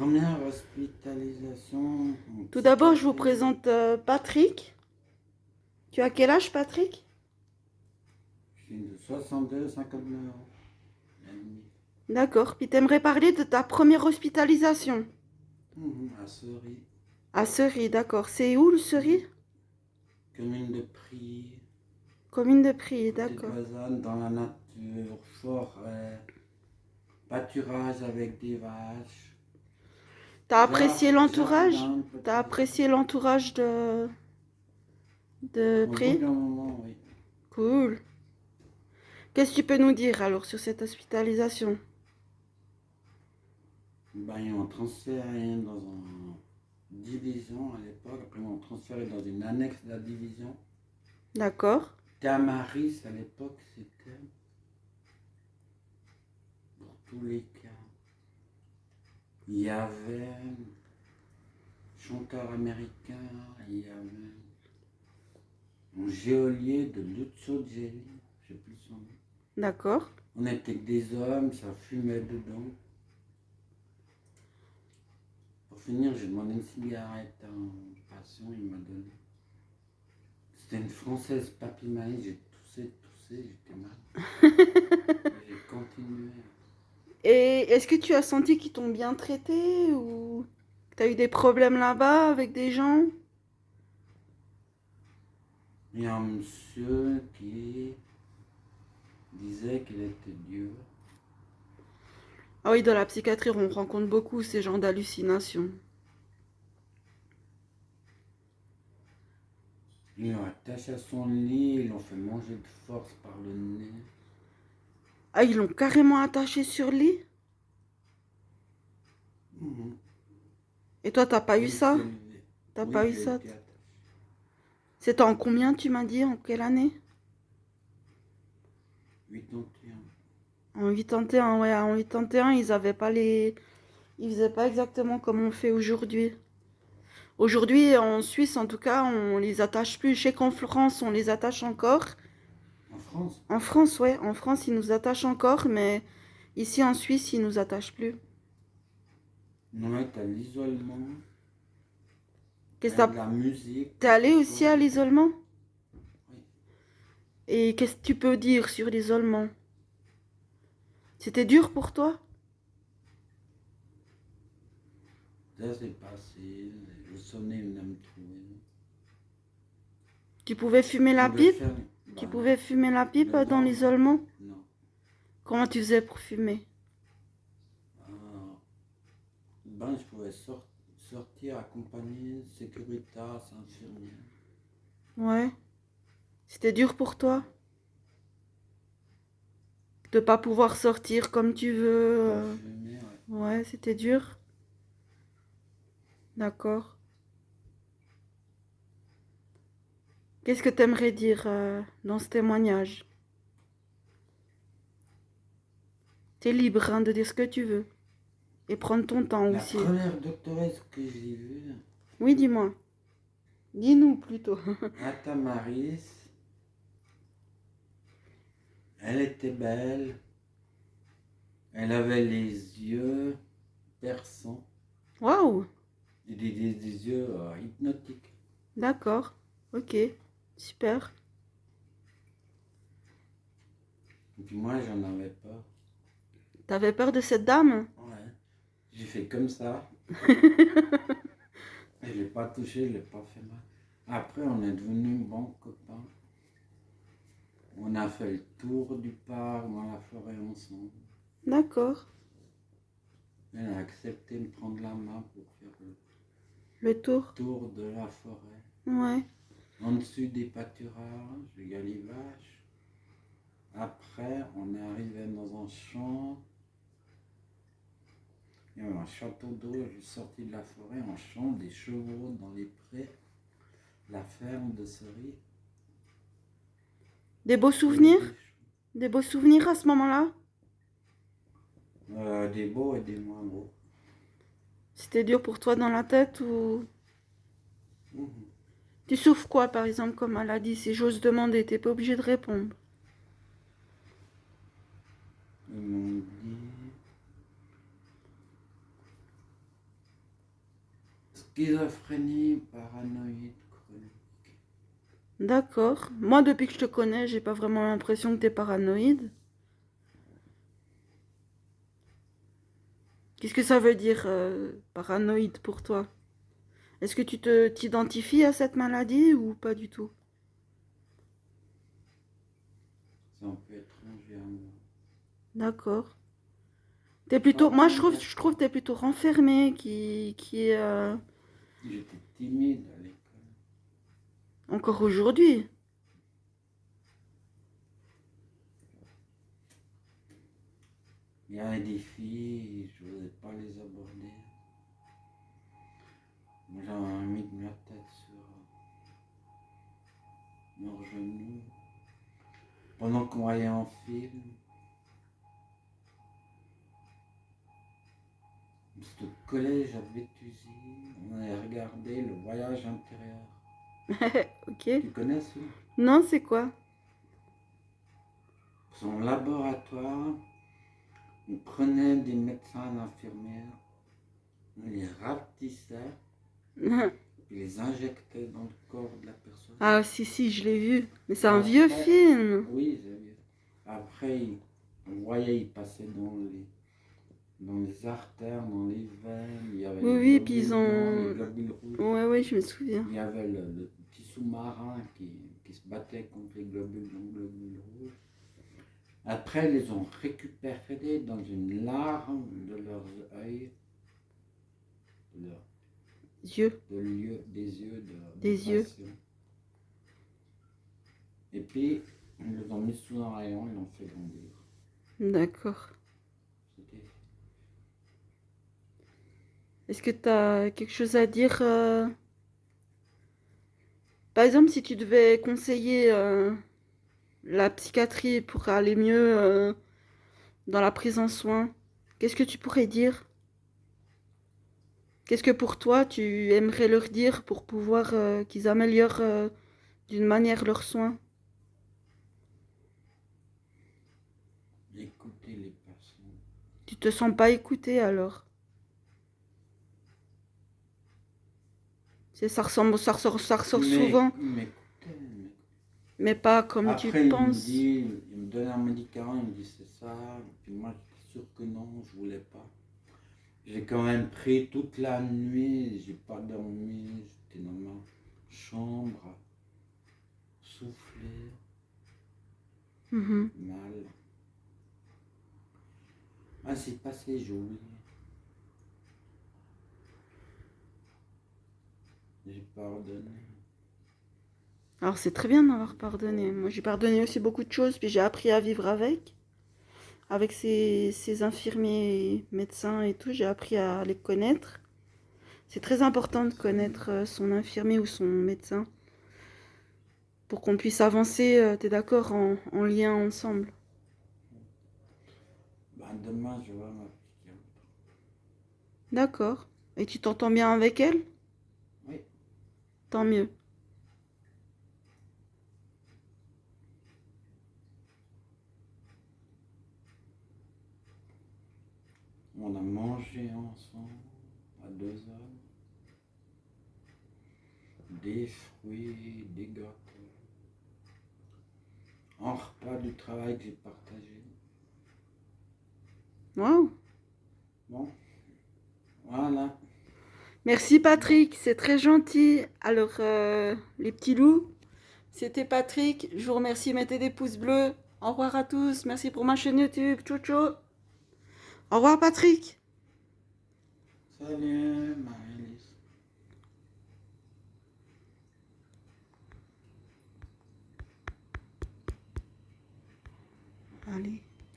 Première hospitalisation. Tout d'abord, je vous présente Patrick. Tu as quel âge, Patrick? Je suis de 62, 59 ans. Et demi. D'accord. Puis t'aimerais parler de ta première hospitalisation. À Seri. À Seri, d'accord. C'est où le Seri? Commune de Prie. Commune de Prie, Côté de d'accord. Lausanne, dans la nature, forêt, pâturage avec des vaches. T'as apprécié l'entourage? Jardin, T'as potager. apprécié l'entourage de Au bout Prie? d'un moment, oui. Cool. Qu'est-ce que tu peux nous dire alors sur cette hospitalisation? Ben, ils m'ont transféré dans une division à l'époque. Après, ils m'ont transféré dans une annexe de la division. D'accord. Tamaris, à l'époque, c'était pour tous les cas. Il y avait chanteur américain, il y avait un geôlier de Lucio Gelli, je sais plus son nom. D'accord. On était que des hommes, ça fumait dedans. Pour finir, j'ai demandé une cigarette à un patient, il m'a donné. C'était une française papy maïs, j'ai toussé, j'étais mal. J'ai continué. Et est-ce que tu as senti qu'ils t'ont bien traité ou t'as eu des problèmes là-bas avec des gens? Il y a un monsieur qui disait qu'il était Dieu. Ah oui, dans la psychiatrie, on rencontre beaucoup ces genres d'hallucinations. Ils l'ont attaché à son lit, ils l'ont fait manger de force par le nez. Ah, ils l'ont carrément attaché sur lit? Mhm. Et toi, t'as pas Et eu il ça? s'est levé. T'as Oui, pas eu j'ai ça? été attaché. C'était en combien, tu m'as dit? En quelle année? 81. En 81, ouais. En 81, ils avaient pas les... Ils faisaient pas exactement comme on fait aujourd'hui. Aujourd'hui, en Suisse, en tout cas, on les attache plus. Je sais qu'en France, on les attache encore. En France? En France, ouais. En France, ils nous attachent encore, mais ici, en Suisse, ils nous attachent plus. Non, t'as l'isolement, Qu'est-ce t'as que de la musique, t'es t'as allé quelque aussi à chose. l'isolement? Oui. Et qu'est-ce que tu peux dire sur l'isolement? C'était dur pour toi? Ça, c'est passé. Le sommeil venait me trouver. Tu pouvais fumer On la devait pipe? faire. Tu Bah pouvais non. fumer la pipe dans Dedans, non. l'isolement? Non. Comment tu faisais pour fumer? Ah, ben, je pouvais sortir accompagné, Securitas, infirmière. Ouais. C'était dur pour toi? De pas pouvoir sortir comme tu veux. Pour fumer, ouais. Ouais, c'était dur. D'accord. Qu'est-ce que t'aimerais dire dans ce témoignage? T'es libre hein, de dire ce que tu veux. Et prendre ton temps La aussi. première doctoresse que j'ai vue, Oui, dis-moi. Dis-nous plutôt. Atta Maris, elle était belle, elle avait les yeux perçants, Waouh! des yeux hypnotiques. D'accord. Ok. Super. Et puis moi, j'en avais pas. T'avais peur de cette dame? Ouais. J'ai fait comme ça, et je l'ai pas touché, je l'ai pas fait mal. Après, on est devenus bons copains. On a fait le tour du parc dans la forêt ensemble. D'accord. Elle a accepté de me prendre la main pour faire le Le tour? tour de la forêt. Ouais. En dessus des pâturages, il y a les vaches. Après, on est arrivé dans un champ. Il y avait un château d'eau, je suis sorti de la forêt, un champ, des chevaux dans les prés, la ferme de Cerise. Des beaux souvenirs? Des beaux souvenirs à ce moment-là? Des beaux et des moins beaux. C'était dur pour toi dans la tête ou... Mhm. Tu souffres quoi, par exemple, comme maladie? Si j'ose demander, t'es pas obligé de répondre. Ils m'ont dit Schizophrénie paranoïde chronique. D'accord. Moi, depuis que je te connais, j'ai pas vraiment l'impression que t'es paranoïde. Qu'est-ce que ça veut dire, paranoïde pour toi? Est-ce que tu t'identifies à cette maladie ou pas du tout? C'est un peu étranger à moi. D'accord. T'es plutôt, Pas moi, vraiment. je trouve que t'es plutôt renfermé, J'étais timide à l'école. encore aujourd'hui. Il y avait des filles, je n'osais pas les aborder. Moi, j'avais mis ma tête sur leurs genoux pendant qu'on voyait un film. C'était au collège à Béthusy, on avait regardé Le Voyage intérieur. Ok. Tu connais ça? Non, c'est quoi? Son laboratoire, on prenait des médecins et infirmières, on les rapetissait, puis les injectait dans le corps de la personne. Ah, si, je l'ai vu. Mais c'est un Après, vieux film. oui, j'ai vu. Après, on voyait, il passait dans les artères, dans les veines, il y avait les Oui, puis globules ils blancs, les ont... globules rouges. Ouais, je me souviens. Il y avait le petit sous-marin qui se battait contre les globules blancs, globules rouges. Après, ils les ont récupérés dans une larme de leurs yeux, Dieu, des yeux des yeux. patient. Et puis, ils les ont mis sous un rayon, ils l'ont fait grandir. D'accord. C'était Est-ce que tu as quelque chose à dire Par exemple, si tu devais conseiller la psychiatrie pour aller mieux dans la prise en soin, qu'est-ce que tu pourrais dire? Qu'est-ce que pour toi tu aimerais leur dire pour pouvoir qu'ils améliorent d'une manière leurs soins? écouter les personnes. Tu te sens pas écouté alors? Ça ressort souvent, mais pas comme tu Après, penses. il me donne un médicament, il me dit c'est ça. Puis moi, j'étais sûr que non, je voulais pas. J'ai quand même pris toute la nuit, j'ai pas dormi, j'étais dans ma chambre, à souffler, Mhm. mal. Ah, c'est passé, j'ai oublié. J'ai pardonné. Alors c'est très bien d'avoir pardonné. Moi j'ai pardonné aussi beaucoup de choses, puis j'ai appris à vivre avec ces infirmiers, et médecins et tout, j'ai appris à les connaître. C'est très important de connaître son infirmier ou son médecin pour qu'on puisse avancer, t'es d'accord, en lien ensemble. Ben, demain, je vois ma psychiatre. D'accord. Et tu t'entends bien avec elle? Oui. Tant mieux. On a mangé ensemble à 2 heures. Des fruits, des gâteaux. Un repas du travail que j'ai partagé. Waouh. Bon, voilà. Merci Patrick, c'est très gentil. Alors les petits loups, c'était Patrick. Je vous remercie, mettez des pouces bleus. Au revoir à tous. Merci pour ma chaîne YouTube. Ciao ciao. Au revoir Patrick. Salut, Marie-Lise. Allez.